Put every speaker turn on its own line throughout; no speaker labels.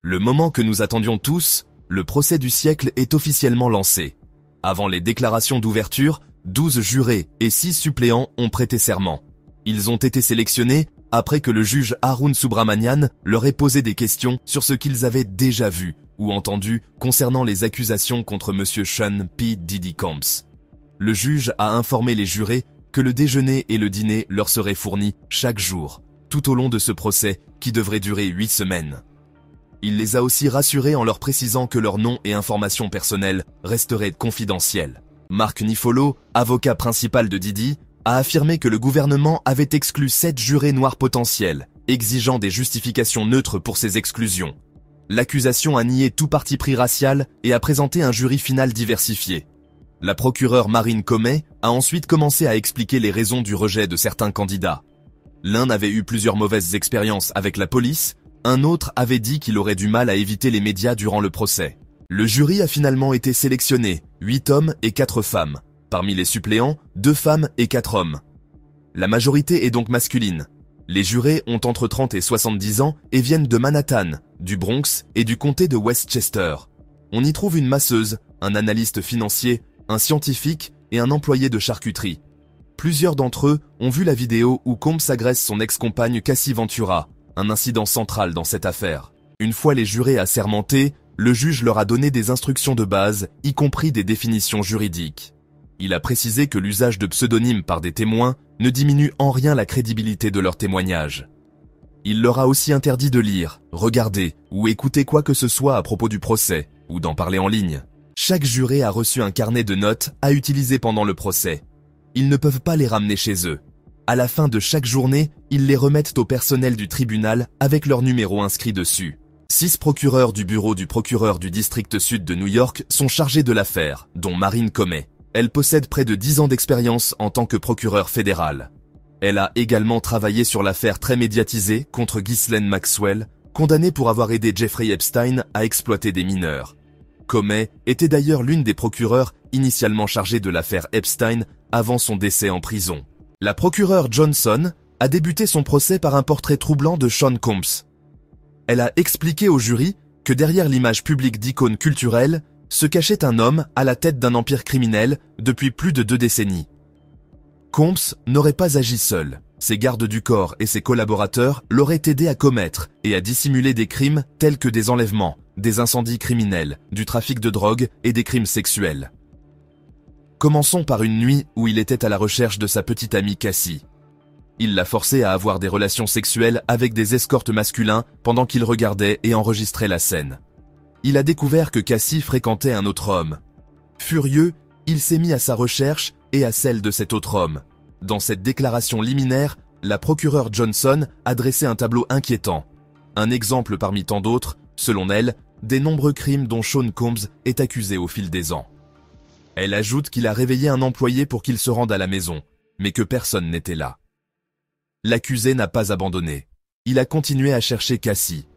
Le moment que nous attendions tous, le procès du siècle est officiellement lancé. Avant les déclarations d'ouverture, 12 jurés et 6 suppléants ont prêté serment. Ils ont été sélectionnés après que le juge Arun Subramanian leur ait posé des questions sur ce qu'ils avaient déjà vu ou entendu concernant les accusations contre M. Sean P. Diddy Combs. Le juge a informé les jurés que le déjeuner et le dîner leur seraient fournis chaque jour, tout au long de ce procès qui devrait durer 8 semaines. Il les a aussi rassurés en leur précisant que leurs noms et informations personnelles resteraient confidentiels. Mark Nifolo, avocat principal de Diddy, a affirmé que le gouvernement avait exclu 7 jurés noirs potentiels, exigeant des justifications neutres pour ces exclusions. L'accusation a nié tout parti pris racial et a présenté un jury final diversifié. La procureure Marine Comey a ensuite commencé à expliquer les raisons du rejet de certains candidats. L'un avait eu plusieurs mauvaises expériences avec la police, un autre avait dit qu'il aurait du mal à éviter les médias durant le procès. Le jury a finalement été sélectionné, 8 hommes et 4 femmes. Parmi les suppléants, 2 femmes et 4 hommes. La majorité est donc masculine. Les jurés ont entre 30 et 70 ans et viennent de Manhattan, du Bronx et du comté de Westchester. On y trouve une masseuse, un analyste financier, un scientifique et un employé de charcuterie. Plusieurs d'entre eux ont vu la vidéo où Combs agresse son ex-compagne Cassie Ventura, un incident central dans cette affaire. Une fois les jurés assermentés, le juge leur a donné des instructions de base, y compris des définitions juridiques. Il a précisé que l'usage de pseudonymes par des témoins ne diminue en rien la crédibilité de leurs témoignages. Il leur a aussi interdit de lire, regarder ou écouter quoi que ce soit à propos du procès, ou d'en parler en ligne. Chaque juré a reçu un carnet de notes à utiliser pendant le procès. Ils ne peuvent pas les ramener chez eux. À la fin de chaque journée, ils les remettent au personnel du tribunal avec leur numéro inscrit dessus. 6 procureurs du bureau du procureur du district sud de New York sont chargés de l'affaire, dont Marine Comey. Elle possède près de 10 ans d'expérience en tant que procureure fédérale. Elle a également travaillé sur l'affaire très médiatisée contre Ghislaine Maxwell, condamnée pour avoir aidé Jeffrey Epstein à exploiter des mineurs. Comey était d'ailleurs l'une des procureurs initialement chargées de l'affaire Epstein avant son décès en prison. La procureure Johnson a débuté son procès par un portrait troublant de Sean Combs. Elle a expliqué au jury que derrière l'image publique d'icône culturelle se cachait un homme à la tête d'un empire criminel depuis plus de 2 décennies. Combs n'aurait pas agi seul. Ses gardes du corps et ses collaborateurs l'auraient aidé à commettre et à dissimuler des crimes tels que des enlèvements, des incendies criminels, du trafic de drogue et des crimes sexuels. Commençons par une nuit où il était à la recherche de sa petite amie Cassie. Il l'a forcée à avoir des relations sexuelles avec des escortes masculins pendant qu'il regardait et enregistrait la scène. Il a découvert que Cassie fréquentait un autre homme. Furieux, il s'est mis à sa recherche et à celle de cet autre homme. Dans cette déclaration liminaire, la procureure Johnson a dressé un tableau inquiétant. Un exemple parmi tant d'autres, selon elle, des nombreux crimes dont Sean Combs est accusé au fil des ans. Elle ajoute qu'il a réveillé un employé pour qu'il se rende à la maison, mais que personne n'était là. L'accusé n'a pas abandonné. Il a continué à chercher Cassie.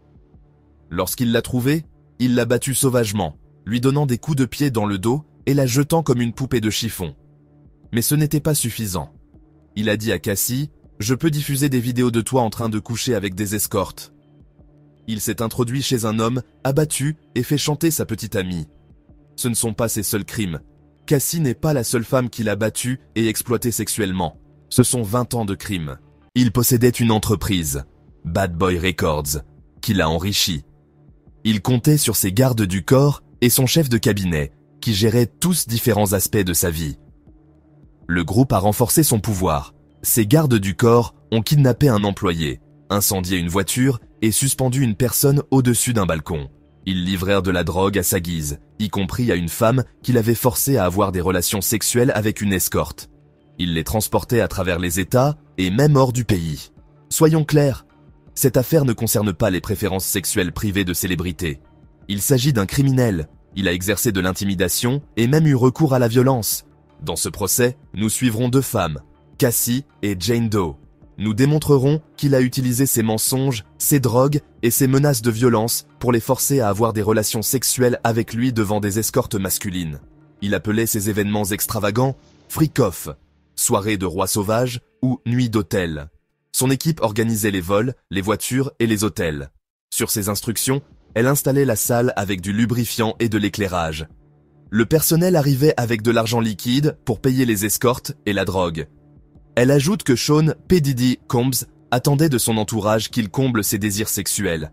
Lorsqu'il l'a trouvée, il l'a battue sauvagement, lui donnant des coups de pied dans le dos et la jetant comme une poupée de chiffon. Mais ce n'était pas suffisant. Il a dit à Cassie « Je peux diffuser des vidéos de toi en train de coucher avec des escortes ». Il s'est introduit chez un homme, abattu et fait chanter sa petite amie. Ce ne sont pas ses seuls crimes. Cassie n'est pas la seule femme qu'il a battue et exploitée sexuellement. Ce sont 20 ans de crimes. Il possédait une entreprise, Bad Boy Records, qui l'a enrichi. Il comptait sur ses gardes du corps et son chef de cabinet, qui géraient tous différents aspects de sa vie. Le groupe a renforcé son pouvoir. Ses gardes du corps ont kidnappé un employé, incendié une voiture et suspendu une personne au-dessus d'un balcon. Ils livrèrent de la drogue à sa guise, y compris à une femme qu'il avait forcée à avoir des relations sexuelles avec une escorte. Ils les transportaient à travers les États et même hors du pays. Soyons clairs, cette affaire ne concerne pas les préférences sexuelles privées de célébrités. Il s'agit d'un criminel. Il a exercé de l'intimidation et même eu recours à la violence. Dans ce procès, nous suivrons 2 femmes, Cassie et Jane Doe. Nous démontrerons qu'il a utilisé ses mensonges, ses drogues et ses menaces de violence pour les forcer à avoir des relations sexuelles avec lui devant des escortes masculines. Il appelait ces événements extravagants « freak-off », soirée de roi sauvage ou nuit d'hôtel. Son équipe organisait les vols, les voitures et les hôtels. Sur ses instructions, Elle installait la salle avec du lubrifiant et de l'éclairage. Le personnel arrivait avec de l'argent liquide pour payer les escortes et la drogue. Elle ajoute que Sean P. Diddy Combs attendait de son entourage qu'il comble ses désirs sexuels.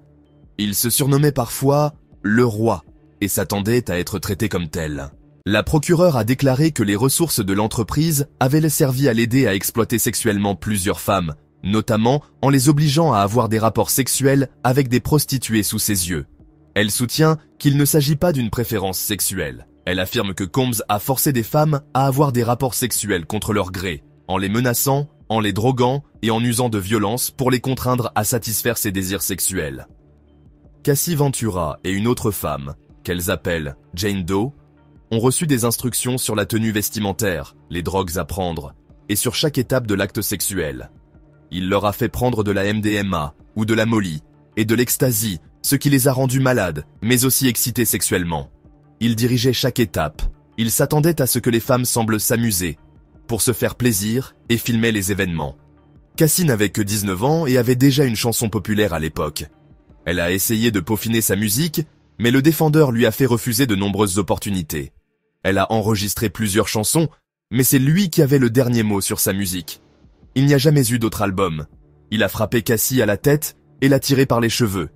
Il se surnommait parfois « le roi » et s'attendait à être traité comme tel. La procureure a déclaré que les ressources de l'entreprise avaient servi à l'aider à exploiter sexuellement plusieurs femmes, notamment en les obligeant à avoir des rapports sexuels avec des prostituées sous ses yeux. Elle soutient qu'il ne s'agit pas d'une préférence sexuelle. Elle affirme que Combs a forcé des femmes à avoir des rapports sexuels contre leur gré, en les menaçant, en les droguant et en usant de violence pour les contraindre à satisfaire ses désirs sexuels. Cassie Ventura et une autre femme, qu'elles appellent Jane Doe, ont reçu des instructions sur la tenue vestimentaire, les drogues à prendre, et sur chaque étape de l'acte sexuel. Il leur a fait prendre de la MDMA ou de la Molly et de l'ecstasy, ce qui les a rendus malades, mais aussi excités sexuellement. Ils dirigeaient chaque étape. Ils s'attendaient à ce que les femmes semblent s'amuser, pour se faire plaisir et filmer les événements. Cassie n'avait que 19 ans et avait déjà une chanson populaire à l'époque. Elle a essayé de peaufiner sa musique, mais le défendeur lui a fait refuser de nombreuses opportunités. Elle a enregistré plusieurs chansons, mais c'est lui qui avait le dernier mot sur sa musique. Il n'y a jamais eu d'autre album. Il a frappé Cassie à la tête et l'a tirée par les cheveux.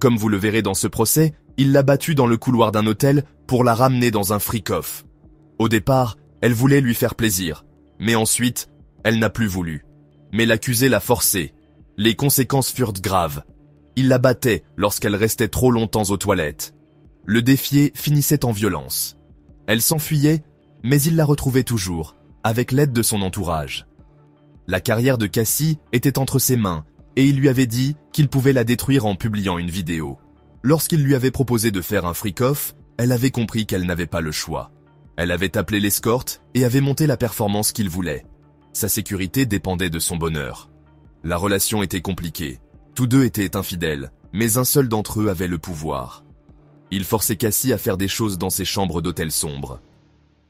Comme vous le verrez dans ce procès, il l'a battue dans le couloir d'un hôtel pour la ramener dans un freak-off. Au départ, elle voulait lui faire plaisir, mais ensuite, elle n'a plus voulu. Mais l'accusé l'a forcée. Les conséquences furent graves. Il la battait lorsqu'elle restait trop longtemps aux toilettes. Le défier finissait en violence. Elle s'enfuyait, mais il la retrouvait toujours, avec l'aide de son entourage. La carrière de Cassie était entre ses mains, et il lui avait dit qu'il pouvait la détruire en publiant une vidéo. Lorsqu'il lui avait proposé de faire un freak-off, elle avait compris qu'elle n'avait pas le choix. Elle avait appelé l'escorte et avait monté la performance qu'il voulait. Sa sécurité dépendait de son bonheur. La relation était compliquée. Tous deux étaient infidèles, mais un seul d'entre eux avait le pouvoir. Il forçait Cassie à faire des choses dans ses chambres d'hôtel sombres.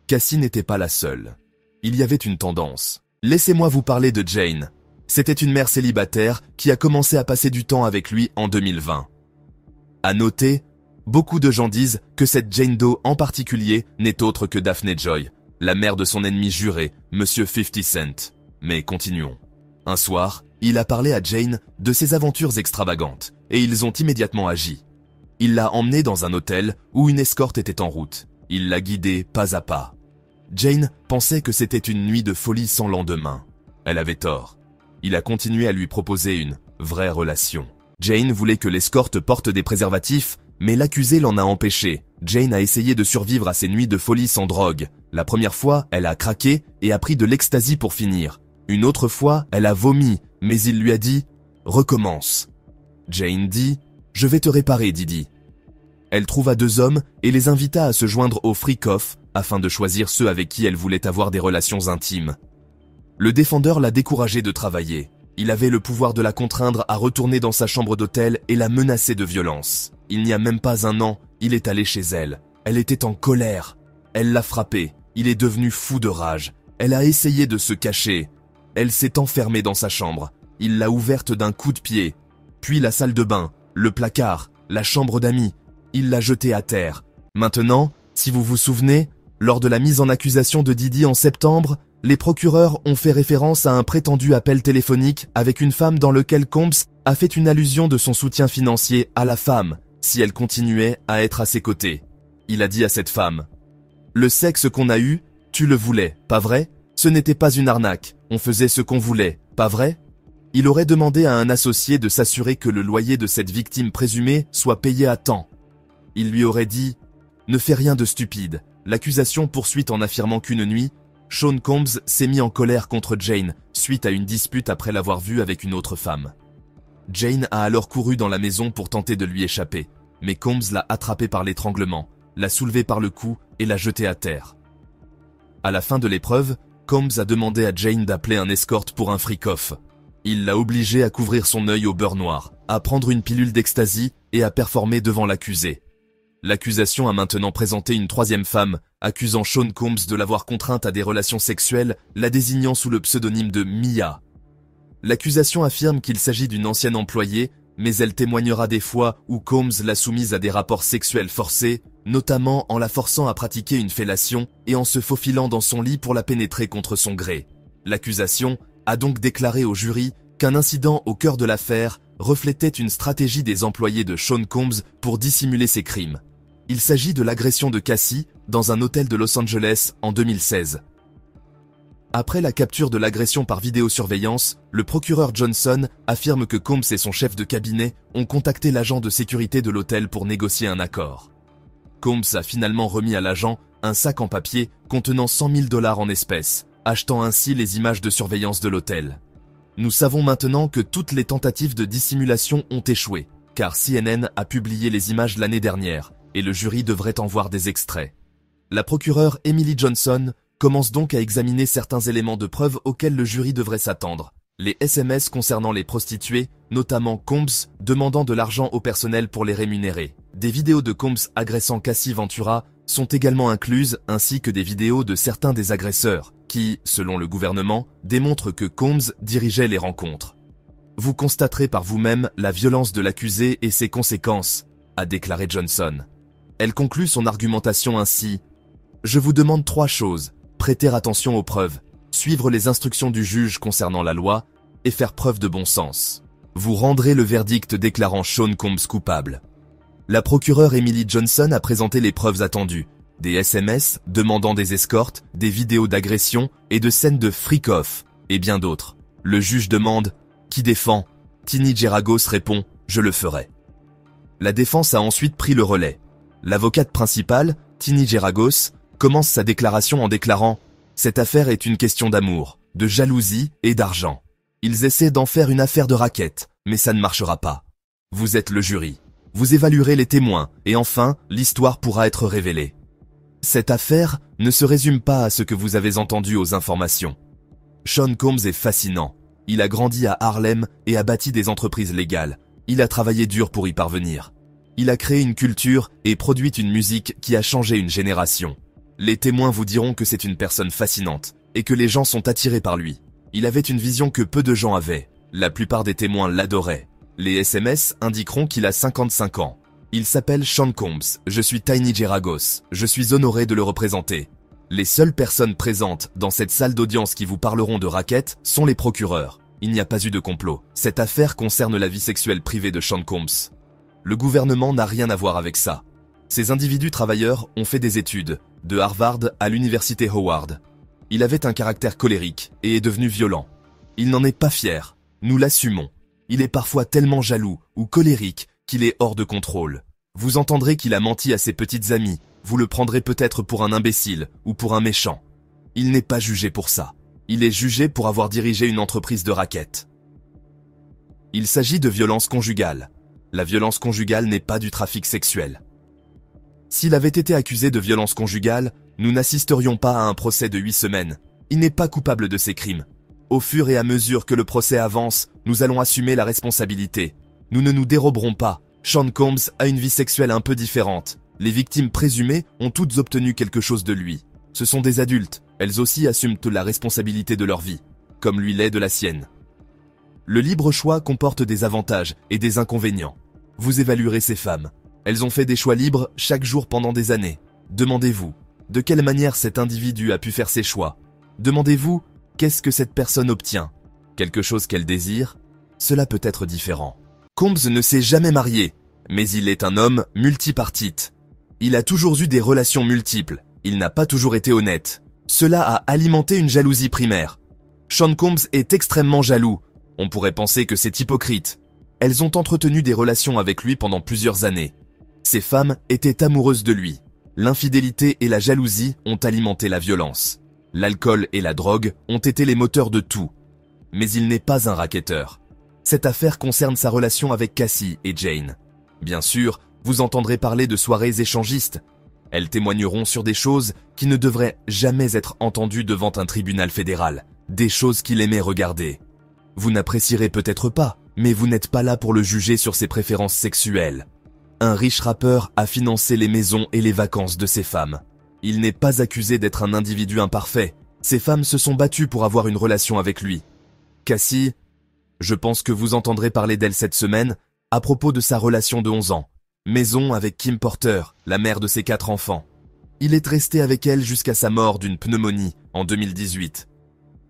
Cassie n'était pas la seule. Il y avait une tendance. Laissez-moi vous parler de Jane. C'était une mère célibataire qui a commencé à passer du temps avec lui en 2020. À noter, beaucoup de gens disent que cette Jane Doe en particulier n'est autre que Daphne Joy, la mère de son ennemi juré, Monsieur 50 Cent. Mais continuons. Un soir, il a parlé à Jane de ses aventures extravagantes, et ils ont immédiatement agi. Il l'a emmenée dans un hôtel où une escorte était en route. Il l'a guidée pas à pas. Jane pensait que c'était une nuit de folie sans lendemain. Elle avait tort. Il a continué à lui proposer une vraie relation. Jane voulait que l'escorte porte des préservatifs, mais l'accusé l'en a empêché. Jane a essayé de survivre à ces nuits de folie sans drogue. La première fois, elle a craqué et a pris de l'ecstasy pour finir. Une autre fois, elle a vomi, mais il lui a dit « Recommence ». Jane dit « Je vais te réparer, Didi ». Elle trouva 2 hommes et les invita à se joindre au freak-off afin de choisir ceux avec qui elle voulait avoir des relations intimes. Le défendeur l'a découragée de travailler. Il avait le pouvoir de la contraindre à retourner dans sa chambre d'hôtel et la menacer de violence. Il n'y a même pas un an, il est allé chez elle. Elle était en colère. Elle l'a frappé. Il est devenu fou de rage. Elle a essayé de se cacher. Elle s'est enfermée dans sa chambre. Il l'a ouverte d'un coup de pied. Puis la salle de bain, le placard, la chambre d'amis. Il l'a jetée à terre. Maintenant, si vous vous souvenez, lors de la mise en accusation de Didi en septembre, les procureurs ont fait référence à un prétendu appel téléphonique avec une femme dans lequel Combs a fait une allusion de son soutien financier à la femme si elle continuait à être à ses côtés. Il a dit à cette femme « Le sexe qu'on a eu, tu le voulais, pas vrai? Ce n'était pas une arnaque, on faisait ce qu'on voulait, pas vrai ?» Il aurait demandé à un associé de s'assurer que le loyer de cette victime présumée soit payé à temps. Il lui aurait dit « Ne fais rien de stupide ». L'accusation poursuit en affirmant qu'une nuit, Sean Combs s'est mis en colère contre Jane suite à une dispute après l'avoir vue avec une autre femme. Jane a alors couru dans la maison pour tenter de lui échapper, mais Combs l'a attrapée par l'étranglement, l'a soulevée par le cou et l'a jetée à terre. À la fin de l'épreuve, Combs a demandé à Jane d'appeler un escorte pour un freak-off. Il l'a obligée à couvrir son œil au beurre noir, à prendre une pilule d'ecstasy et à performer devant l'accusé. L'accusation a maintenant présenté une 3e femme, accusant Sean Combs de l'avoir contrainte à des relations sexuelles, la désignant sous le pseudonyme de Mia. L'accusation affirme qu'il s'agit d'une ancienne employée mais elle témoignera des fois où Combs l'a soumise à des rapports sexuels forcés, notamment en la forçant à pratiquer une fellation et en se faufilant dans son lit pour la pénétrer contre son gré. L'accusation a donc déclaré au jury qu'un incident au cœur de l'affaire reflétait une stratégie des employés de Sean Combs pour dissimuler ses crimes. Il s'agit de l'agression de Cassie dans un hôtel de Los Angeles en 2016. Après la capture de l'agression par vidéosurveillance, le procureur Johnson affirme que Combs et son chef de cabinet ont contacté l'agent de sécurité de l'hôtel pour négocier un accord. Combs a finalement remis à l'agent un sac en papier contenant $100 000 en espèces, achetant ainsi les images de surveillance de l'hôtel. Nous savons maintenant que toutes les tentatives de dissimulation ont échoué, car CNN a publié les images l'année dernière, et le jury devrait en voir des extraits. La procureure Emily Johnson commence donc à examiner certains éléments de preuve auxquels le jury devrait s'attendre. Les SMS concernant les prostituées, notamment Combs demandant de l'argent au personnel pour les rémunérer. Des vidéos de Combs agressant Cassie Ventura sont également incluses, ainsi que des vidéos de certains des agresseurs, qui, selon le gouvernement, démontrent que Combs dirigeait les rencontres. Vous constaterez par vous-même la violence de l'accusé et ses conséquences, a déclaré Johnson. Elle conclut son argumentation ainsi. Je vous demande 3 choses. Prêter attention aux preuves, suivre les instructions du juge concernant la loi et faire preuve de bon sens. Vous rendrez le verdict déclarant Sean Combs coupable. La procureure Emily Johnson a présenté les preuves attendues, des SMS demandant des escortes, des vidéos d'agression et de scènes de freak-off, et bien d'autres. Le juge demande « Qui défend ?» Tini Geragos répond « Je le ferai ». La défense a ensuite pris le relais. L'avocate principale, Tini Geragos, commence sa déclaration en déclarant « Cette affaire est une question d'amour, de jalousie et d'argent. Ils essaient d'en faire une affaire de raquette, mais ça ne marchera pas. Vous êtes le jury. Vous évaluerez les témoins, et enfin, l'histoire pourra être révélée. Cette affaire ne se résume pas à ce que vous avez entendu aux informations. Sean Combs est fascinant. Il a grandi à Harlem et a bâti des entreprises légales. Il a travaillé dur pour y parvenir. Il a créé une culture et produit une musique qui a changé une génération. Les témoins vous diront que c'est une personne fascinante et que les gens sont attirés par lui. Il avait une vision que peu de gens avaient. La plupart des témoins l'adoraient. Les SMS indiqueront qu'il a 55 ans. Il s'appelle Sean Combs, je suis Tini Geragos, je suis honoré de le représenter. Les seules personnes présentes dans cette salle d'audience qui vous parleront de raquettes sont les procureurs. Il n'y a pas eu de complot. Cette affaire concerne la vie sexuelle privée de Sean Combs. Le gouvernement n'a rien à voir avec ça. Ces individus travailleurs ont fait des études, de Harvard à l'université Howard. Il avait un caractère colérique et est devenu violent. Il n'en est pas fier, nous l'assumons. Il est parfois tellement jaloux ou colérique qu'il est hors de contrôle. Vous entendrez qu'il a menti à ses petites amies, vous le prendrez peut-être pour un imbécile ou pour un méchant. Il n'est pas jugé pour ça. Il est jugé pour avoir dirigé une entreprise de raquettes. Il s'agit de violence conjugale. La violence conjugale n'est pas du trafic sexuel. S'il avait été accusé de violence conjugale, nous n'assisterions pas à un procès de 8 semaines. Il n'est pas coupable de ces crimes. Au fur et à mesure que le procès avance, nous allons assumer la responsabilité. Nous ne nous déroberons pas. Sean Combs a une vie sexuelle un peu différente. Les victimes présumées ont toutes obtenu quelque chose de lui. Ce sont des adultes, elles aussi assument la responsabilité de leur vie, comme lui l'est de la sienne. Le libre choix comporte des avantages et des inconvénients. Vous évaluerez ces femmes. Elles ont fait des choix libres chaque jour pendant des années. Demandez-vous, de quelle manière cet individu a pu faire ses choix? Demandez-vous, qu'est-ce que cette personne obtient? Quelque chose qu'elle désire? Cela peut être différent. Combs ne s'est jamais marié, mais il est un homme multipartite. Il a toujours eu des relations multiples. Il n'a pas toujours été honnête. Cela a alimenté une jalousie primaire. Sean Combs est extrêmement jaloux. On pourrait penser que c'est hypocrite. Elles ont entretenu des relations avec lui pendant plusieurs années. Ces femmes étaient amoureuses de lui. L'infidélité et la jalousie ont alimenté la violence. L'alcool et la drogue ont été les moteurs de tout. Mais il n'est pas un racketteur. Cette affaire concerne sa relation avec Cassie et Jane. Bien sûr, vous entendrez parler de soirées échangistes. Elles témoigneront sur des choses qui ne devraient jamais être entendues devant un tribunal fédéral. Des choses qu'il aimait regarder. Vous n'apprécierez peut-être pas, mais vous n'êtes pas là pour le juger sur ses préférences sexuelles. Un riche rappeur a financé les maisons et les vacances de ces femmes. Il n'est pas accusé d'être un individu imparfait. Ces femmes se sont battues pour avoir une relation avec lui. Cassie, je pense que vous entendrez parler d'elle cette semaine, à propos de sa relation de 11 ans. Maison avec Kim Porter, la mère de ses 4 enfants. Il est resté avec elle jusqu'à sa mort d'une pneumonie en 2018.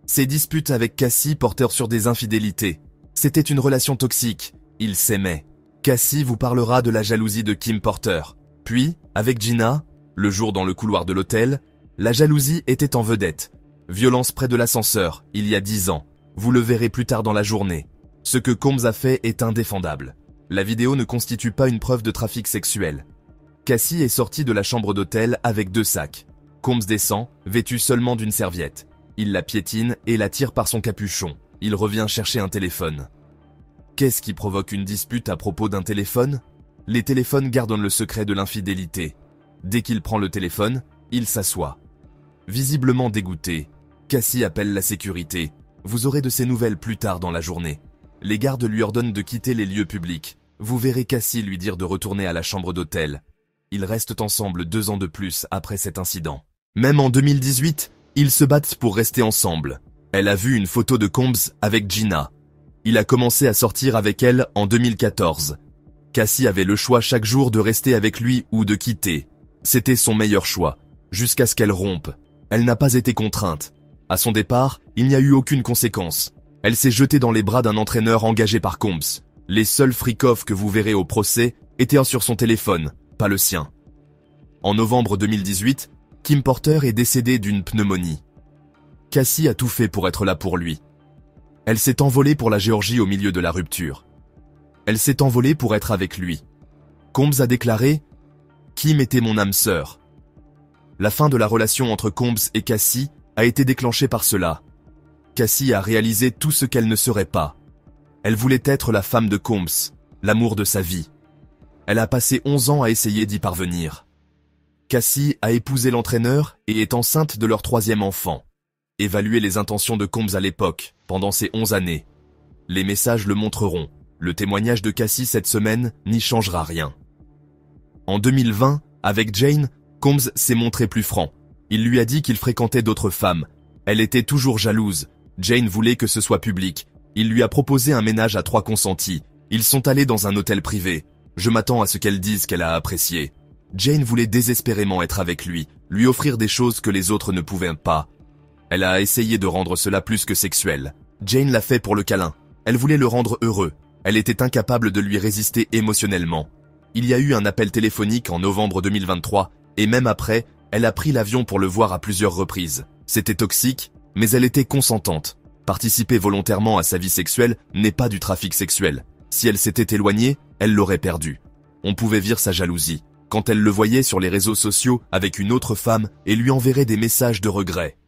Ses disputes avec Cassie portèrent sur des infidélités. C'était une relation toxique, ils s'aimaient. Cassie vous parlera de la jalousie de Kim Porter. Puis, avec Gina, le jour dans le couloir de l'hôtel, la jalousie était en vedette. Violence près de l'ascenseur, il y a 10 ans. Vous le verrez plus tard dans la journée. Ce que Combs a fait est indéfendable. La vidéo ne constitue pas une preuve de trafic sexuel. Cassie est sortie de la chambre d'hôtel avec 2 sacs. Combs descend, vêtu seulement d'une serviette. Il la piétine et la tire par son capuchon. Il revient chercher un téléphone. Qu'est-ce qui provoque une dispute à propos d'un téléphone? Les téléphones gardent le secret de l'infidélité. Dès qu'il prend le téléphone, il s'assoit. Visiblement dégoûté, Cassie appelle la sécurité. Vous aurez de ses nouvelles plus tard dans la journée. Les gardes lui ordonnent de quitter les lieux publics. Vous verrez Cassie lui dire de retourner à la chambre d'hôtel. Ils restent ensemble 2 ans de plus après cet incident. Même en 2018, ils se battent pour rester ensemble. Elle a vu une photo de Combs avec Gina. Il a commencé à sortir avec elle en 2014. Cassie avait le choix chaque jour de rester avec lui ou de quitter. C'était son meilleur choix, jusqu'à ce qu'elle rompe. Elle n'a pas été contrainte. À son départ, il n'y a eu aucune conséquence. Elle s'est jetée dans les bras d'un entraîneur engagé par Combs. Les seuls freak-off que vous verrez au procès étaient sur son téléphone, pas le sien. En novembre 2018, Kim Porter est décédée d'une pneumonie. Cassie a tout fait pour être là pour lui. Elle s'est envolée pour la Géorgie au milieu de la rupture. Elle s'est envolée pour être avec lui. Combs a déclaré « Kim était mon âme sœur ». La fin de la relation entre Combs et Cassie a été déclenchée par cela. Cassie a réalisé tout ce qu'elle ne serait pas. Elle voulait être la femme de Combs, l'amour de sa vie. Elle a passé 11 ans à essayer d'y parvenir. Cassie a épousé l'entraîneur et est enceinte de leur 3e enfant. Évaluez les intentions de Combs à l'époque, pendant ces 11 années. Les messages le montreront. Le témoignage de Cassie cette semaine n'y changera rien. En 2020, avec Jane, Combs s'est montré plus franc. Il lui a dit qu'il fréquentait d'autres femmes. Elle était toujours jalouse. Jane voulait que ce soit public. Il lui a proposé un ménage à 3 consentis. Ils sont allés dans un hôtel privé. Je m'attends à ce qu'elle dise qu'elle a apprécié. Jane voulait désespérément être avec lui offrir des choses que les autres ne pouvaient pas. Elle a essayé de rendre cela plus que sexuel. Jane l'a fait pour le câlin. Elle voulait le rendre heureux. Elle était incapable de lui résister émotionnellement. Il y a eu un appel téléphonique en novembre 2023, et même après, elle a pris l'avion pour le voir à plusieurs reprises. C'était toxique, mais elle était consentante. Participer volontairement à sa vie sexuelle n'est pas du trafic sexuel. Si elle s'était éloignée, elle l'aurait perdu. On pouvait vire sa jalousie. Quand elle le voyait sur les réseaux sociaux avec une autre femme et lui enverrait des messages de regret.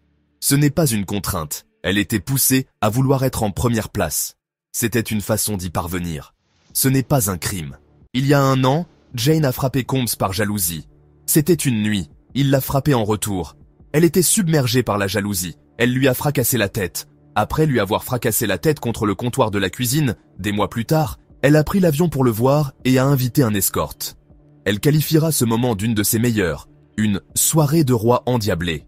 Ce n'est pas une contrainte. Elle était poussée à vouloir être en première place. C'était une façon d'y parvenir. Ce n'est pas un crime. Il y a 1 an, Jane a frappé Combs par jalousie. C'était une nuit. Il l'a frappée en retour. Elle était submergée par la jalousie. Elle lui a fracassé la tête. Après lui avoir fracassé la tête contre le comptoir de la cuisine, des mois plus tard, elle a pris l'avion pour le voir et a invité un escorte. Elle qualifiera ce moment d'une de ses meilleures, une soirée de roi endiablé.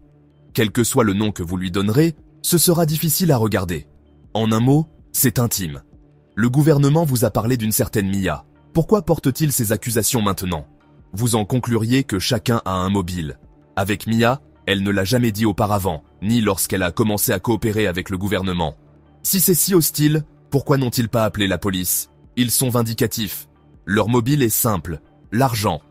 Quel que soit le nom que vous lui donnerez, ce sera difficile à regarder. En un mot, c'est intime. Le gouvernement vous a parlé d'une certaine Mia. Pourquoi porte-t-il ces accusations maintenant? Vous en concluriez que chacun a un mobile. Avec Mia, elle ne l'a jamais dit auparavant, ni lorsqu'elle a commencé à coopérer avec le gouvernement. Si c'est si hostile, pourquoi n'ont-ils pas appelé la police? Ils sont vindicatifs. Leur mobile est simple, l'argent.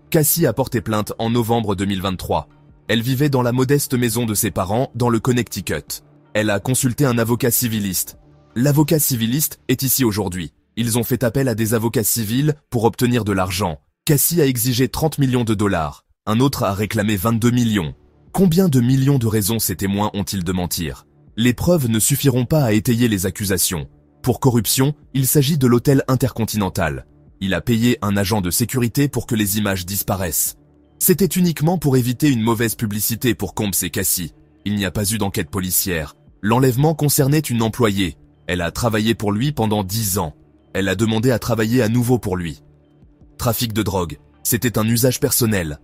Cassie a porté plainte en novembre 2023. Elle vivait dans la modeste maison de ses parents dans le Connecticut. Elle a consulté un avocat civiliste. L'avocat civiliste est ici aujourd'hui. Ils ont fait appel à des avocats civils pour obtenir de l'argent. Cassie a exigé 30 millions de dollars. Un autre a réclamé 22 millions. Combien de millions de raisons ces témoins ont-ils de mentir? Les preuves ne suffiront pas à étayer les accusations. Pour corruption, il s'agit de l'hôtel Intercontinental. Il a payé un agent de sécurité pour que les images disparaissent. C'était uniquement pour éviter une mauvaise publicité pour Combs et Cassie. Il n'y a pas eu d'enquête policière. L'enlèvement concernait une employée. Elle a travaillé pour lui pendant 10 ans. Elle a demandé à travailler à nouveau pour lui. Trafic de drogue, c'était un usage personnel.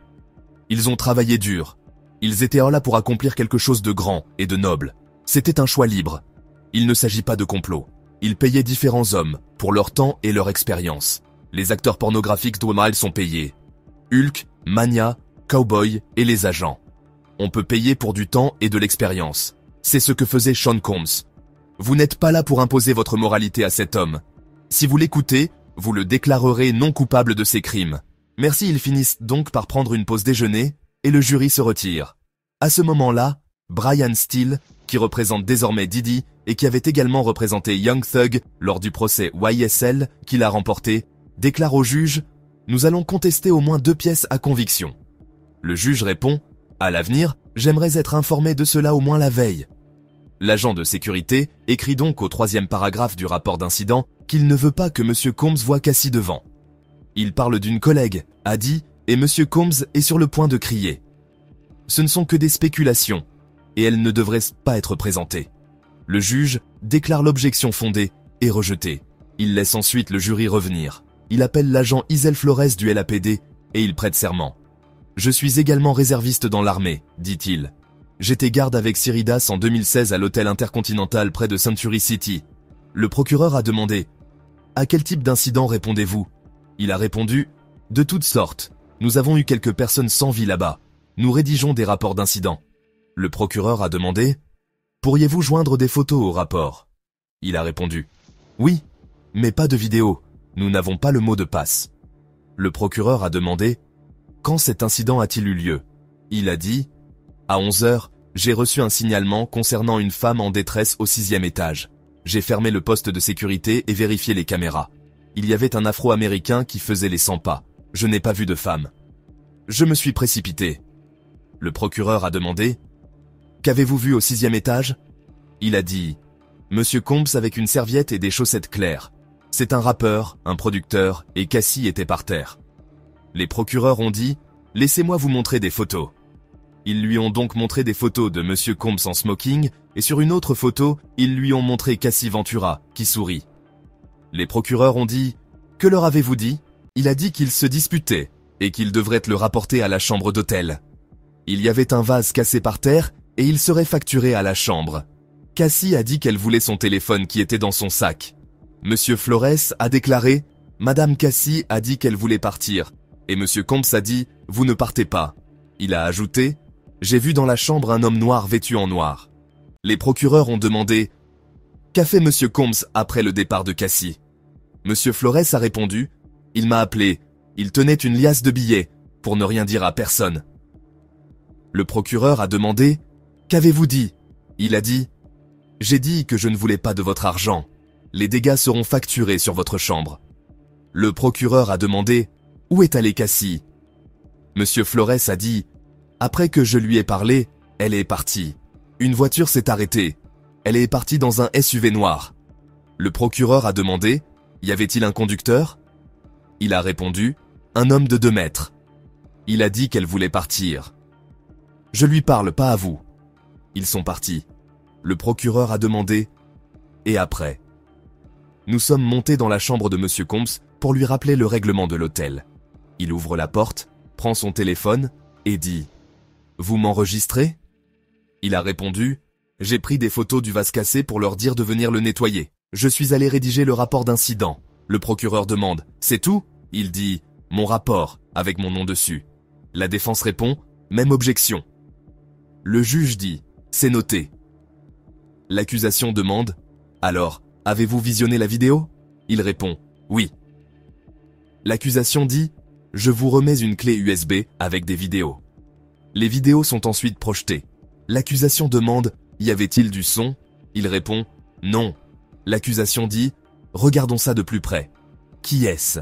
Ils ont travaillé dur. Ils étaient là pour accomplir quelque chose de grand et de noble. C'était un choix libre. Il ne s'agit pas de complot. Ils payaient différents hommes pour leur temps et leur expérience. Les acteurs pornographiques d'Omaha sont payés. Hulk, Mania, Cowboy et les agents. On peut payer pour du temps et de l'expérience. C'est ce que faisait Sean Combs. Vous n'êtes pas là pour imposer votre moralité à cet homme. Si vous l'écoutez, vous le déclarerez non coupable de ses crimes. Merci, ils finissent donc par prendre une pause déjeuner, et le jury se retire. À ce moment-là, Brian Steele, qui représente désormais Diddy et qui avait également représenté Young Thug lors du procès YSL qu'il a remporté, déclare au juge « Nous allons contester au moins 2 pièces à conviction ». Le juge répond « À l'avenir, j'aimerais être informé de cela au moins la veille ». L'agent de sécurité écrit donc au 3e paragraphe du rapport d'incident qu'il ne veut pas que M. Combs voie Cassie devant. Il parle d'une collègue, a dit, et M. Combs est sur le point de crier. Ce ne sont que des spéculations, et elles ne devraient pas être présentées. Le juge déclare l'objection fondée et rejetée. Il laisse ensuite le jury revenir. Il appelle l'agent Isel Flores du LAPD et il prête serment. « Je suis également réserviste dans l'armée », dit-il. « J'étais garde avec Siridas en 2016 à l'hôtel Intercontinental près de Century City. » Le procureur a demandé « À quel type d'incident répondez-vous » Il a répondu « De toutes sortes. Nous avons eu quelques personnes sans vie là-bas. Nous rédigeons des rapports d'incidents. » Le procureur a demandé « Pourriez-vous joindre des photos au rapport ?» Il a répondu « Oui, mais pas de vidéo. Nous n'avons pas le mot de passe. » Le procureur a demandé « Quand cet incident a-t-il eu lieu ?» Il a dit « À 11 heures, j'ai reçu un signalement concernant une femme en détresse au 6e étage. J'ai fermé le poste de sécurité et vérifié les caméras. Il y avait un Afro-Américain qui faisait les 100 pas. Je n'ai pas vu de femme. Je me suis précipité. » Le procureur a demandé « Qu'avez-vous vu au 6e étage ?» Il a dit « Monsieur Combs avec une serviette et des chaussettes claires. C'est un rappeur, un producteur, et Cassie était par terre. » Les procureurs ont dit « Laissez-moi vous montrer des photos. » Ils lui ont donc montré des photos de Monsieur Combs en smoking, et sur une autre photo, ils lui ont montré Cassie Ventura, qui sourit. Les procureurs ont dit « Que leur avez-vous dit ?» Il a dit qu'ils se disputaient, et qu'il devrait le rapporter à la chambre d'hôtel. Il y avait un vase cassé par terre, et il serait facturé à la chambre. Cassie a dit qu'elle voulait son téléphone qui était dans son sac. Monsieur Flores a déclaré « Madame Cassie a dit qu'elle voulait partir », et Monsieur Combs a dit « Vous ne partez pas ». Il a ajouté « J'ai vu dans la chambre un homme noir vêtu en noir ». Les procureurs ont demandé « Qu'a fait Monsieur Combs après le départ de Cassie ?» Monsieur Flores a répondu « Il m'a appelé, il tenait une liasse de billets, pour ne rien dire à personne. » Le procureur a demandé « Qu'avez-vous dit ?» Il a dit « J'ai dit que je ne voulais pas de votre argent. Les dégâts seront facturés sur votre chambre. » Le procureur a demandé « Où est allée Cassie ?» Monsieur Flores a dit « Après que je lui ai parlé, elle est partie. Une voiture s'est arrêtée. Elle est partie dans un SUV noir. » Le procureur a demandé « Y avait-il un conducteur ?» Il a répondu « Un homme de 2 mètres. » Il a dit qu'elle voulait partir. « Je lui parle, pas à vous. » Ils sont partis. Le procureur a demandé « Et après ?» Nous sommes montés dans la chambre de Monsieur Combs pour lui rappeler le règlement de l'hôtel. Il ouvre la porte, prend son téléphone et dit « Vous m'enregistrez ?» Il a répondu « J'ai pris des photos du vase cassé pour leur dire de venir le nettoyer. Je suis allé rédiger le rapport d'incident. » Le procureur demande « C'est tout ?» Il dit « Mon rapport, avec mon nom dessus. » La défense répond « Même objection. » Le juge dit « C'est noté. » L'accusation demande « Alors, avez-vous visionné la vidéo ?» Il répond « Oui. » L'accusation dit « Je vous remets une clé USB avec des vidéos. » Les vidéos sont ensuite projetées. L'accusation demande « Y avait-il du son ?» Il répond « Non. » L'accusation dit « Regardons ça de plus près. Qui est-ce ?»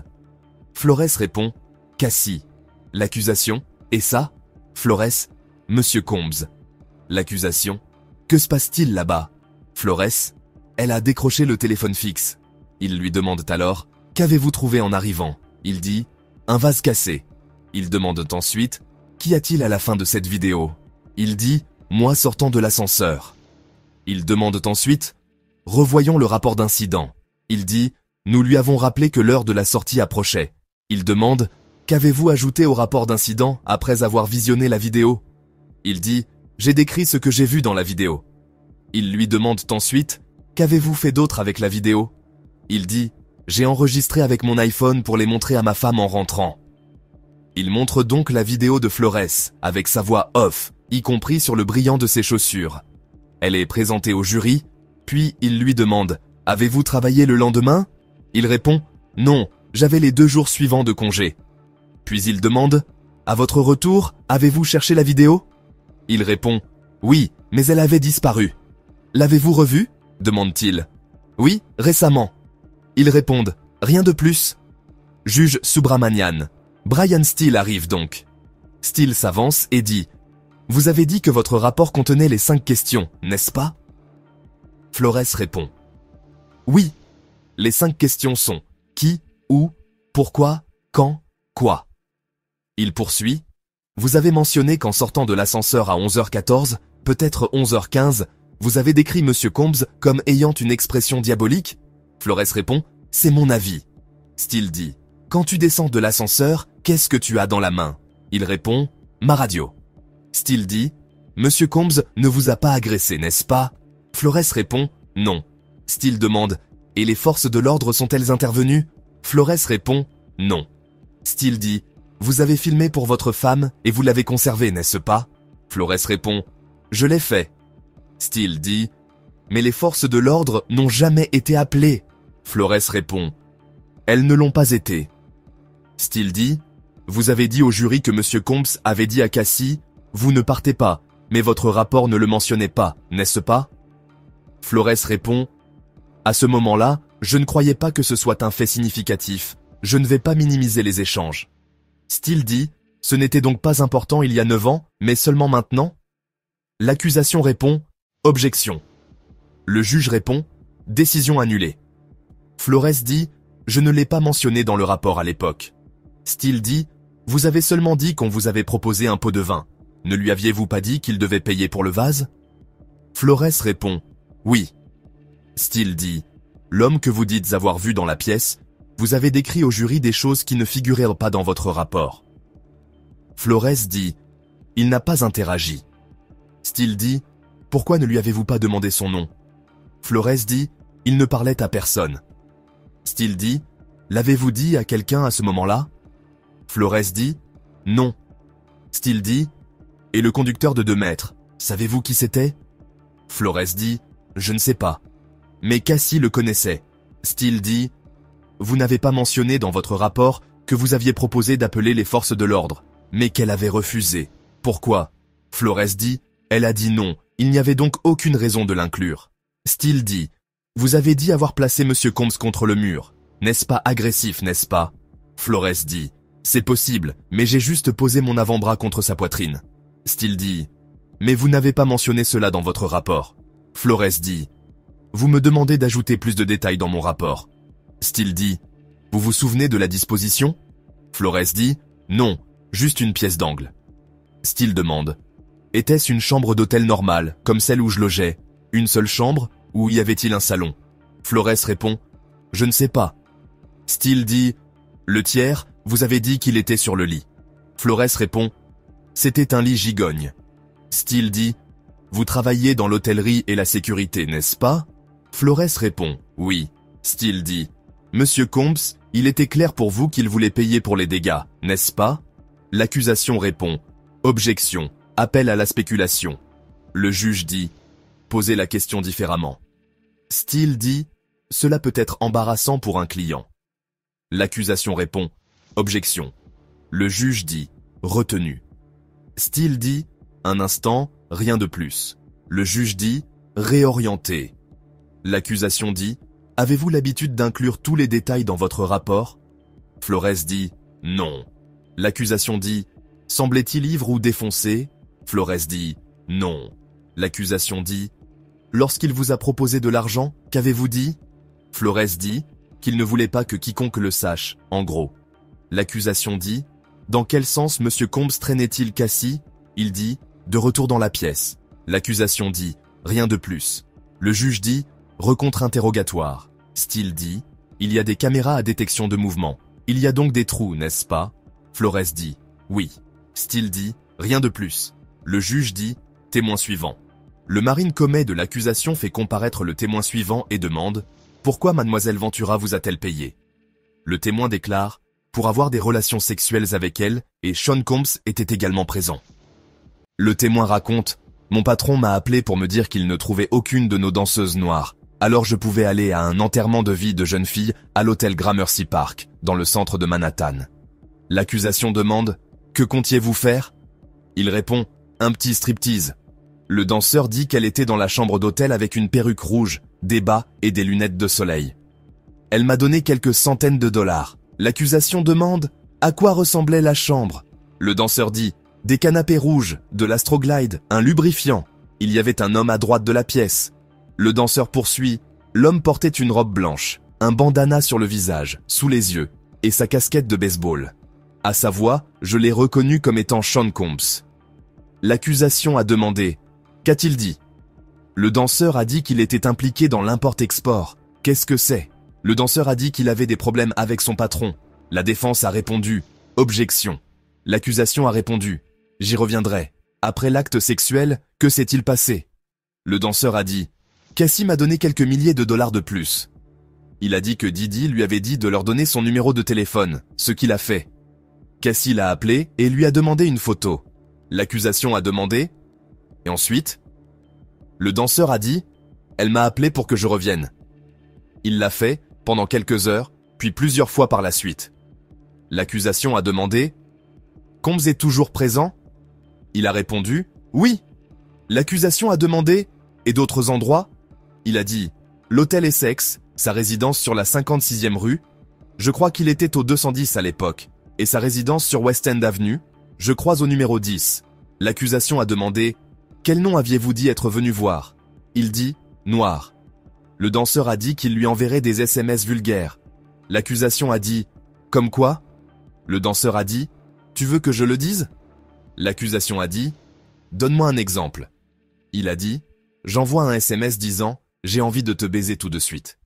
Flores répond « Cassie. » L'accusation « Et ça ?» Flores « Monsieur Combs. » L'accusation « Que se passe-t-il là-bas ?» Flores « Elle a décroché le téléphone fixe. » Ils lui demandent alors « Qu'avez-vous trouvé en arrivant ?» Il dit « Un vase cassé. » Ils demandent ensuite « Qu'y a-t-il à la fin de cette vidéo ?» Il dit « Moi sortant de l'ascenseur. » Ils demandent ensuite « Revoyons le rapport d'incident. » Il dit « Nous lui avons rappelé que l'heure de la sortie approchait. » Il demande « Qu'avez-vous ajouté au rapport d'incident après avoir visionné la vidéo ?» Il dit « J'ai décrit ce que j'ai vu dans la vidéo. » Ils lui demandent ensuite « Qu'avez-vous fait d'autre avec la vidéo ?» Il dit J'ai enregistré avec mon iPhone pour les montrer à ma femme en rentrant. Il montre donc la vidéo de Flores, avec sa voix off, y compris sur le brillant de ses chaussures. Elle est présentée au jury, puis il lui demande « Avez-vous travaillé le lendemain ?» Il répond « Non, j'avais les 2 jours suivants de congé. » Puis il demande « À votre retour, avez-vous cherché la vidéo ?» Il répond « Oui, mais elle avait disparu. » « L'avez-vous revue ?» demande-t-il. « Oui, récemment. » Ils répondent « Rien de plus. » Juge Subramanian. Brian Steele arrive donc. Steele s'avance et dit « Vous avez dit que votre rapport contenait les 5 questions, n'est-ce pas ?» Flores répond « Oui. Les 5 questions sont qui, où, pourquoi, quand, quoi. » Il poursuit « Vous avez mentionné qu'en sortant de l'ascenseur à 11h14, peut-être 11h15, vous avez décrit M. Combs comme ayant une expression diabolique ?» Flores répond « C'est mon avis. » Steele dit « Quand tu descends de l'ascenseur, qu'est-ce que tu as dans la main ?» Il répond « Ma radio. » Steele dit « M. Combs ne vous a pas agressé, n'est-ce pas ?» Flores répond « Non. » Steele demande « Et les forces de l'ordre sont-elles intervenues ?» Flores répond « Non. » Steele dit « Vous avez filmé pour votre femme et vous l'avez conservé, n'est-ce pas ?» Flores répond « Je l'ai fait. » Steele dit « Mais les forces de l'ordre n'ont jamais été appelées. » Flores répond « Elles ne l'ont pas été. » Steele dit « Vous avez dit au jury que M. Combs avait dit à Cassie « Vous ne partez pas, mais votre rapport ne le mentionnait pas, n'est-ce pas ?» Flores répond « À ce moment-là, je ne croyais pas que ce soit un fait significatif. Je ne vais pas minimiser les échanges. » Steele dit « Ce n'était donc pas important il y a 9 ans, mais seulement maintenant ?» L'accusation répond « Objection. » Le juge répond « Décision annulée. » Flores dit « Je ne l'ai pas mentionné dans le rapport à l'époque. » Steele dit « Vous avez seulement dit qu'on vous avait proposé un pot de vin. Ne lui aviez-vous pas dit qu'il devait payer pour le vase ?» Flores répond « Oui. » Steele dit « L'homme que vous dites avoir vu dans la pièce, vous avez décrit au jury des choses qui ne figuraient pas dans votre rapport. » Flores dit « Il n'a pas interagi. » Steele dit « Pourquoi ne lui avez-vous pas demandé son nom ?» Flores dit « Il ne parlait à personne. » Steele dit « L'avez-vous dit à quelqu'un à ce moment-là ?» Flores dit « Non. » Steele dit « Et le conducteur de 2 mètres, savez-vous qui c'était ?» Flores dit « Je ne sais pas. » Mais Cassie le connaissait. Steele dit « Vous n'avez pas mentionné dans votre rapport que vous aviez proposé d'appeler les forces de l'ordre, mais qu'elle avait refusé. Pourquoi ?» Flores dit « Elle a dit non. Il n'y avait donc aucune raison de l'inclure. » Steele dit « Vous avez dit avoir placé M. Combs contre le mur. N'est-ce pas agressif, n'est-ce pas ?» Flores dit « C'est possible, mais j'ai juste posé mon avant-bras contre sa poitrine. » Steele dit « Mais vous n'avez pas mentionné cela dans votre rapport. » Flores dit « Vous me demandez d'ajouter plus de détails dans mon rapport. » Steele dit « Vous vous souvenez de la disposition ?» Flores dit « Non, juste une pièce d'angle. » Steele demande « Était-ce une chambre d'hôtel normale, comme celle où je logeais? Une seule chambre, ou y avait-il un salon ?» Flores répond « Je ne sais pas. » Steele dit « Le tiers, vous avez dit qu'il était sur le lit. » Flores répond « C'était un lit gigogne. » Steele dit « Vous travaillez dans l'hôtellerie et la sécurité, n'est-ce pas ?» Flores répond « Oui. » Steele dit « Monsieur Combs, il était clair pour vous qu'il voulait payer pour les dégâts, n'est-ce pas ?» L'accusation répond « Objection. Appel à la spéculation. » Le juge dit « Posez la question différemment. » Steele dit « Cela peut être embarrassant pour un client. » L'accusation répond « Objection. » Le juge dit « Retenu. » Steele dit « Un instant, rien de plus. » Le juge dit « Réorienter. » L'accusation dit « Avez-vous l'habitude d'inclure tous les détails dans votre rapport ?» Flores dit « Non. » L'accusation dit « Semblait-il ivre ou défoncé ?» Flores dit « Non. » L'accusation dit « Lorsqu'il vous a proposé de l'argent, qu'avez-vous dit ?» Flores dit qu'il ne voulait pas que quiconque le sache, en gros. L'accusation dit « Dans quel sens M. Combs traînait-il Cassie ?» Il dit « De retour dans la pièce. » L'accusation dit « Rien de plus. » Le juge dit « Recontre-interrogatoire. » Steele dit « Il y a des caméras à détection de mouvement. Il y a donc des trous, n'est-ce pas ?» Flores dit « Oui. » Steele dit « Rien de plus. » Le juge dit « Témoin suivant. » Le marine commet de l'accusation fait comparaître le témoin suivant et demande « Pourquoi mademoiselle Ventura vous a-t-elle payé? Le témoin déclare, pour avoir des relations sexuelles avec elle, et Sean Combs était également présent. Le témoin raconte, mon patron m'a appelé pour me dire qu'il ne trouvait aucune de nos danseuses noires. Alors je pouvais aller à un enterrement de vie de jeune fille à l'hôtel Gramercy Park, dans le centre de Manhattan. L'accusation demande « Que comptiez-vous faire ?» Il répond « Un petit striptease ». Le danseur dit qu'elle était dans la chambre d'hôtel avec une perruque rouge, des bas et des lunettes de soleil. Elle m'a donné quelques centaines de dollars. L'accusation demande « À quoi ressemblait la chambre ?» Le danseur dit « Des canapés rouges, de l'astroglide, un lubrifiant. Il y avait un homme à droite de la pièce. » Le danseur poursuit, l'homme portait une robe blanche, un bandana sur le visage, sous les yeux, et sa casquette de baseball. À sa voix, je l'ai reconnu comme étant Sean Combs. L'accusation a demandé, qu'a-t-il dit? Le danseur a dit qu'il était impliqué dans l'import-export. Qu'est-ce que c'est? Le danseur a dit qu'il avait des problèmes avec son patron. La défense a répondu, objection. L'accusation a répondu, j'y reviendrai. Après l'acte sexuel, que s'est-il passé? Le danseur a dit, Cassie m'a donné quelques milliers de dollars de plus. Il a dit que Didi lui avait dit de leur donner son numéro de téléphone, ce qu'il a fait. Cassie l'a appelé et lui a demandé une photo. L'accusation a demandé. Et ensuite, le danseur a dit, elle m'a appelé pour que je revienne. Il l'a fait pendant quelques heures, puis plusieurs fois par la suite. L'accusation a demandé, Combs est toujours présent? Il a répondu, oui. L'accusation a demandé, et d'autres endroits? Il a dit, l'hôtel Essex, sa résidence sur la 56e rue, je crois qu'il était au 210 à l'époque, et sa résidence sur West End Avenue, je crois au numéro 10. L'accusation a demandé, quel nom aviez-vous dit être venu voir? Il dit, noir. Le danseur a dit qu'il lui enverrait des SMS vulgaires. L'accusation a dit, comme quoi? Le danseur a dit, tu veux que je le dise? L'accusation a dit, donne-moi un exemple. Il a dit, j'envoie un SMS disant, j'ai envie de te baiser tout de suite.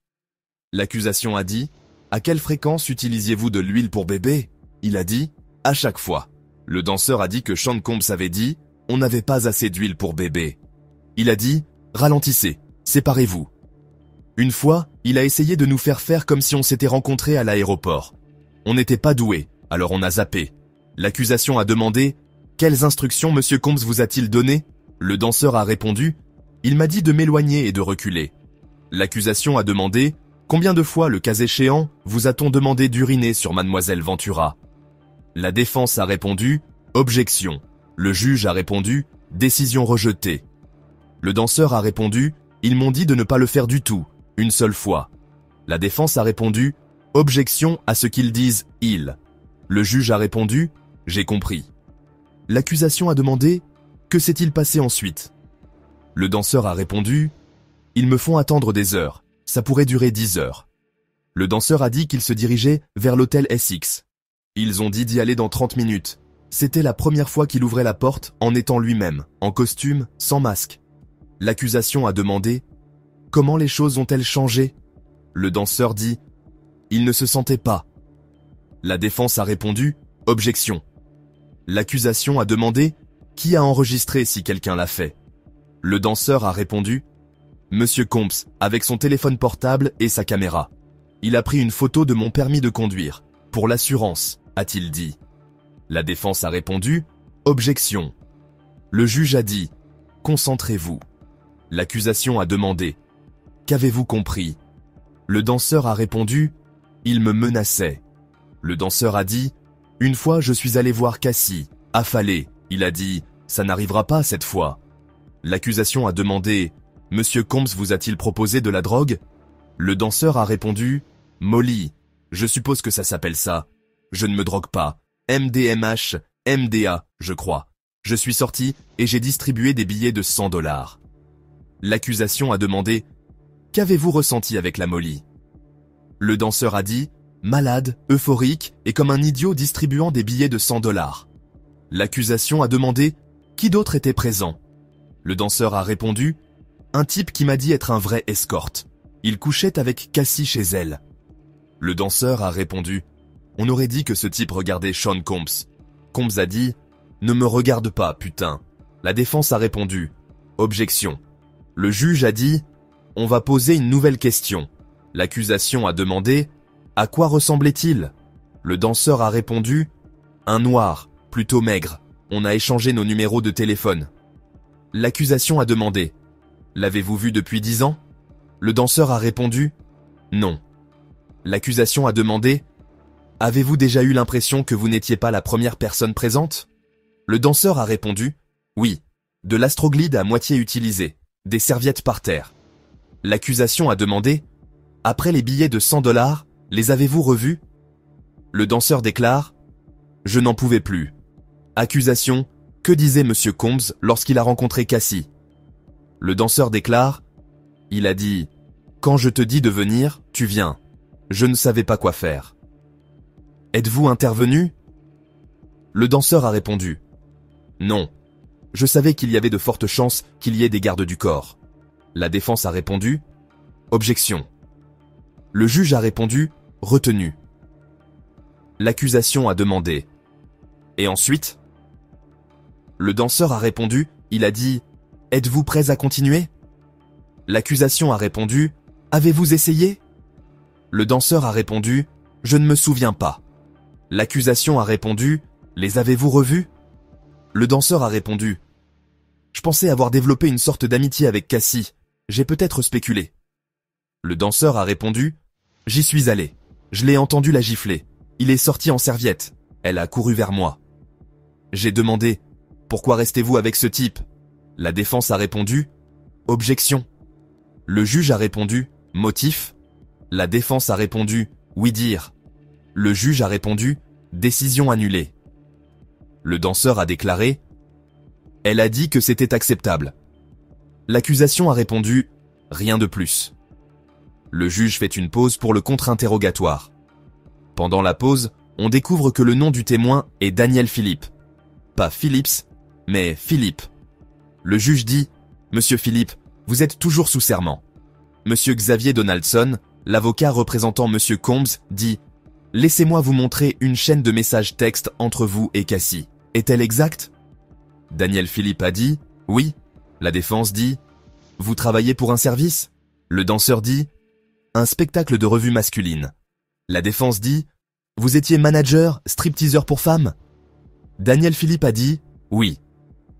L'accusation a dit, à quelle fréquence utilisiez-vous de l'huile pour bébé? Il a dit, à chaque fois. Le danseur a dit que Sean Combs avait dit, on n'avait pas assez d'huile pour bébé. Il a dit, ralentissez, séparez-vous. Une fois, il a essayé de nous faire comme si on s'était rencontrés à l'aéroport. On n'était pas doués, alors on a zappé. L'accusation a demandé, quelles instructions monsieur Combs vous a-t-il donné? Le danseur a répondu, il m'a dit de m'éloigner et de reculer. L'accusation a demandé, combien de fois, le cas échéant, vous a-t-on demandé d'uriner sur mademoiselle Ventura? La défense a répondu, objection. Le juge a répondu, décision rejetée. Le danseur a répondu, ils m'ont dit de ne pas le faire du tout, une seule fois. La défense a répondu, objection à ce qu'ils disent, il. Le juge a répondu, j'ai compris. L'accusation a demandé, que s'est-il passé ensuite? Le danseur a répondu, ils me font attendre des heures, ça pourrait durer 10 heures. Le danseur a dit qu'il se dirigeait vers l'hôtel Essex. Ils ont dit d'y aller dans 30 minutes. C'était la première fois qu'il ouvrait la porte en étant lui-même, en costume, sans masque. L'accusation a demandé, comment les choses ont-elles changé? Le danseur dit, il ne se sentait pas. La défense a répondu, objection. L'accusation a demandé, qui a enregistré si quelqu'un l'a fait? Le danseur a répondu, Monsieur Combs, avec son téléphone portable et sa caméra. Il a pris une photo de mon permis de conduire, pour l'assurance, a-t-il dit. La défense a répondu, objection. Le juge a dit, concentrez-vous. L'accusation a demandé, qu'avez-vous compris? Le danseur a répondu, il me menaçait. Le danseur a dit, une fois je suis allé voir Cassie, affalé, il a dit, ça n'arrivera pas cette fois. L'accusation a demandé, Monsieur Combs vous a-t-il proposé de la drogue? Le danseur a répondu, Molly, je suppose que ça s'appelle ça. Je ne me drogue pas. MDMH, MDA, je crois. Je suis sorti et j'ai distribué des billets de 100 dollars. L'accusation a demandé, qu'avez-vous ressenti avec la Molly? Le danseur a dit, malade, euphorique et comme un idiot distribuant des billets de 100 dollars. L'accusation a demandé, qui d'autre était présent? Le danseur a répondu, un type qui m'a dit être un vrai escorte. Il couchait avec Cassie chez elle. Le danseur a répondu, on aurait dit que ce type regardait Sean Combs. Combs a dit, ne me regarde pas, putain. La défense a répondu, objection. Le juge a dit, on va poser une nouvelle question. L'accusation a demandé « À quoi ressemblait-il » Le danseur a répondu « Un noir, plutôt maigre. On a échangé nos numéros de téléphone. » L'accusation a demandé « L'avez-vous vu depuis 10 ans » Le danseur a répondu « Non ». L'accusation a demandé « Avez-vous déjà eu l'impression que vous n'étiez pas la première personne présente » Le danseur a répondu « Oui, de l'astroglide à moitié utilisé, des serviettes par terre. » L'accusation a demandé « Après les billets de 100 $, les avez-vous revus » Le danseur déclare « Je n'en pouvais plus. » Accusation « Que disait Monsieur Combs lorsqu'il a rencontré Cassie » Le danseur déclare « Il a dit « Quand je te dis de venir, tu viens. Je ne savais pas quoi faire. » Êtes-vous intervenu ? Le danseur a répondu « Non. Je savais qu'il y avait de fortes chances qu'il y ait des gardes du corps. » La défense a répondu « Objection. » Le juge a répondu « Retenu. » L'accusation a demandé « Et ensuite ?» Le danseur a répondu « Il a dit « Êtes-vous prêts à continuer ?» L'accusation a répondu « Avez-vous essayé ?» Le danseur a répondu « Je ne me souviens pas. » L'accusation a répondu « Les avez-vous revus ?» Le danseur a répondu « Je pensais avoir développé une sorte d'amitié avec Cassie. J'ai peut-être spéculé. » Le danseur a répondu « J'y suis allé. Je l'ai entendu la gifler. Il est sorti en serviette. Elle a couru vers moi. J'ai demandé « Pourquoi restez-vous avec ce type ?» La défense a répondu « Objection. » Le juge a répondu « Motif ?» La défense a répondu « Oui dire ». Le juge a répondu « Décision annulée ». Le danseur a déclaré « Elle a dit que c'était acceptable ». L'accusation a répondu « Rien de plus ». Le juge fait une pause pour le contre-interrogatoire. Pendant la pause, on découvre que le nom du témoin est Daniel Philippe. Pas Phillips, mais Philippe. Le juge dit « Monsieur Philippe, vous êtes toujours sous serment ». Monsieur Xavier Donaldson, l'avocat représentant Monsieur Combs, dit « Laissez-moi vous montrer une chaîne de messages textes entre vous et Cassie. Est-elle exacte ?» Daniel Philippe a dit « Oui ». La défense dit « Vous travaillez pour un service ?» Le danseur dit « Un spectacle de revue masculine ». La défense dit « Vous étiez manager, stripteaseur pour femmes ?» Daniel Philippe a dit « Oui ».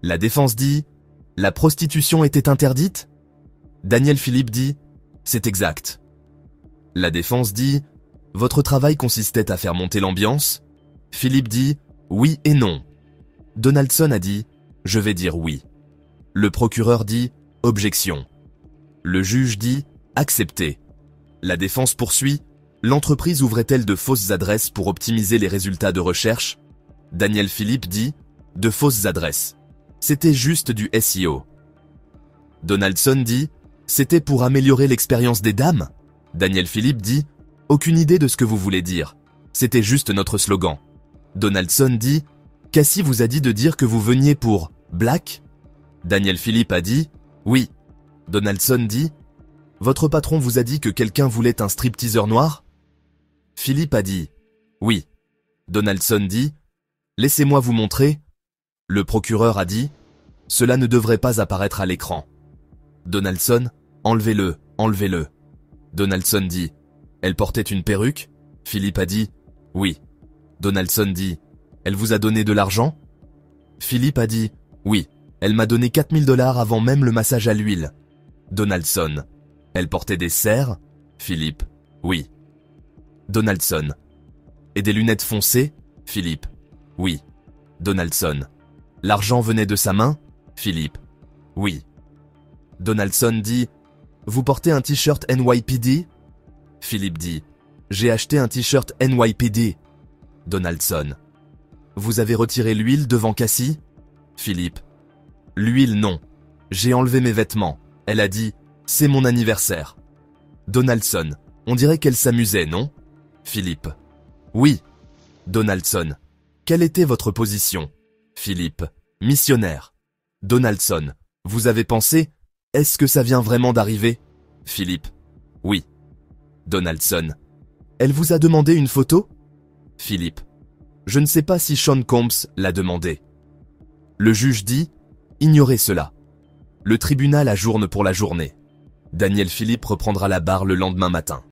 La défense dit « La prostitution était interdite ?» Daniel Philippe dit « C'est exact ». La défense dit « Votre travail consistait à faire monter l'ambiance ?» Philippe dit « Oui et non ». Donaldson a dit « Je vais dire oui ». Le procureur dit « Objection ». Le juge dit « Accepté ». La défense poursuit « L'entreprise ouvrait-elle de fausses adresses pour optimiser les résultats de recherche ?» Daniel Philippe dit « De fausses adresses. C'était juste du SEO ». Donaldson dit « C'était pour améliorer l'expérience des dames ?» Daniel Philippe dit « Aucune idée de ce que vous voulez dire. C'était juste notre slogan. » Donaldson dit « Cassie vous a dit de dire que vous veniez pour Black ?» Daniel Philippe a dit « Oui ». Donaldson dit « Votre patron vous a dit que quelqu'un voulait un stripteaseur noir ?» Philippe a dit « Oui ». Donaldson dit « Laissez-moi vous montrer ». Le procureur a dit « Cela ne devrait pas apparaître à l'écran ». Donaldson « Enlevez-le, enlevez-le ». Donaldson dit « Elle portait une perruque ?» Philippe a dit « Oui ». Donaldson dit « Elle vous a donné de l'argent ?» Philippe a dit « Oui, elle m'a donné 4 000 $ avant même le massage à l'huile ». Donaldson « Elle portait des serres ?» Philippe « Oui ». Donaldson « Et des lunettes foncées ?» Philippe « Oui ». Donaldson « L'argent venait de sa main ?» Philippe « Oui ». Donaldson dit « Vous portez un t-shirt NYPD ?» Philippe dit « J'ai acheté un t-shirt NYPD ». Donaldson « Vous avez retiré l'huile devant Cassie ?» Philippe « L'huile non. J'ai enlevé mes vêtements. Elle a dit « C'est mon anniversaire ». Donaldson « On dirait qu'elle s'amusait, non ?» Philippe « Oui ». Donaldson « Quelle était votre position ?» Philippe « Missionnaire ». Donaldson « Vous avez pensé, est-ce que ça vient vraiment d'arriver ? Philippe « Oui ». Donaldson « Elle vous a demandé une photo ? Philippe « Je ne sais pas si Sean Combs l'a demandé ». Le juge dit « Ignorez cela ». Le tribunal ajourne pour la journée. Daniel Philippe reprendra la barre le lendemain matin.